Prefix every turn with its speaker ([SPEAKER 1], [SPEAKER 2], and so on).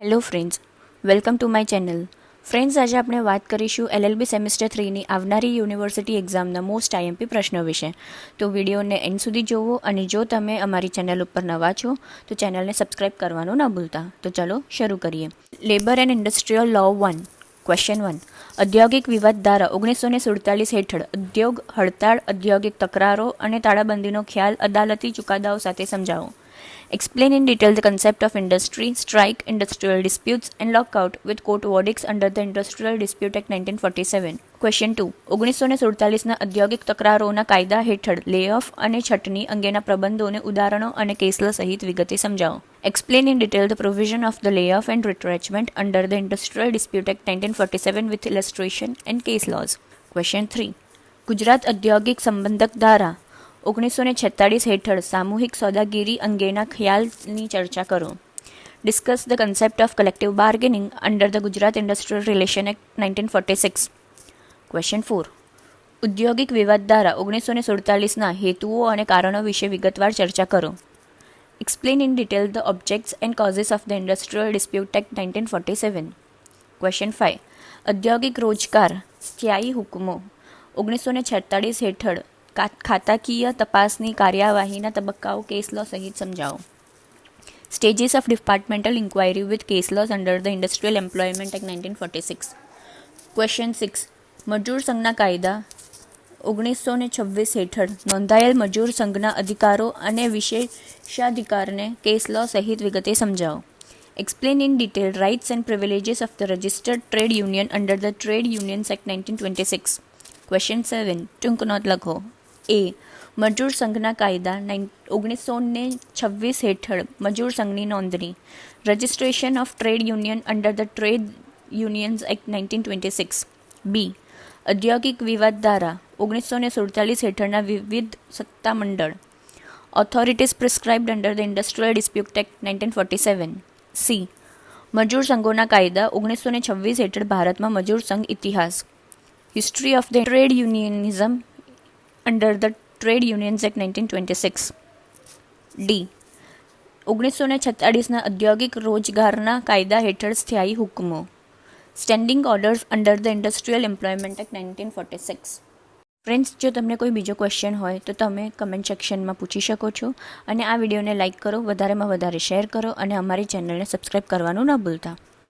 [SPEAKER 1] Hello friends, welcome to my channel. Friends, આજે આપણે વાત કરીશું LLB સેમેસ્ટર 3ની આવનારી યુનિવર્સિટી એક્ઝામના મોસ્ટ IMP પ્રશ્નો વિશે. તો વિડીયોને એન્ડ સુધી જોવો અને જો તમે અમારી ચેનલ ઉપર નવા છો તો ચેનલને સબસ્ક્રાઇબ કરવાનું ન ભૂલતા. તો ચાલો શરૂ કરીએ. Labour and industrial law 1. Question 1. ઔદ્યોગિક વિવાદ ધારા 1947 હેઠળ ઉદ્યોગ હડતાળ, ઔદ્યોગિક તકરારો અને તાળાબંધીનો ખ્યાલ અદાલતી ચુકાદાઓ સાથે સમજાવો. Explain in detail the concept of industry, strike, industrial disputes, and lockout with court verdicts under the Industrial Dispute Act 1947. Question 2. 1947ના ઔદ્યોગિક તકરારોના કાયદા હેઠળ લેઓફ અને છટણી અંગેના પ્રબંધોને ઉદાહરણો અને કેસલો સહિત વિગતે સમજાવો. Explain in detail the provision of the layoff and retrenchment under the Industrial Dispute Act 1947 with illustration and case laws. Question 3. Gujarat ઔદ્યોગિક સંબંધક ધારા 1946 હેઠળ સામૂહિક સોદાગીરી અંગેના ખ્યાલની ચર્ચા કરો. Discuss the concept of collective bargaining under the Gujarat industrial relation act 1946. Question 4. ઉદ્યોગિક વિવાદ ધારા 1947ના હેતુઓ અને કારણો વિશે વિગતવાર ચર્ચા કરો. Explain in detail the objects and causes of the industrial dispute act 1947. Question 5. ઔદ્યોગિક રોજગાર સ્થાયી હુકમો 1946 હેઠળ ખાતાકીય તપાસની કાર્યવાહીના તબક્કાઓ કેસ લો સહિત સમજાવો. Stages of departmental inquiry with case laws under the industrial employment act 1946. Question 6. મજૂર સંઘના કાયદા 1926 હેઠળ નોંધાયેલ મજૂર સંઘના અધિકારો અને વિશેષાધિકારને કેસ લો સહિત વિગતે સમજાવો. Explain in detail rights and privileges of the registered trade union under the trade unions act 1926. Question 7. ટૂંક નોંધ લખો. એ. મજૂર સંઘના કાયદા 1926 હેઠળ મજૂર સંઘની નોંધણી. Registration of trade union under the trade unions act 1926. B. ઔદ્યોગિક વિવાદ ધારા 1947 હેઠળના વિવિધ સત્તામંડળ. Authorities prescribed under the industrial dispute act 1947. C. મજૂર સંઘોના કાયદા 1926 હેઠળ ભારતમાં મજૂર સંઘ ઇતિહાસ. History of the trade unionism under the trade unions act 1926. D. 1946ના ઔદ્યોગિક રોજગારના કાયદા હેઠળ સ્થાયી હુકમો. Standing orders under the industrial employment act 1946. Friends, જો તમને કોઈ બીજો ક્વેશ્ચન હોય તો તમે કમેન્ટ સેક્શનમાં પૂછી શકો છો અને આ વિડીયોને લાઇક કરો, વધારેમાં વધારે શેર કરો અને અમારી ચેનલને સબસ્ક્રાઈબ કરવાનું ન ભૂલતા.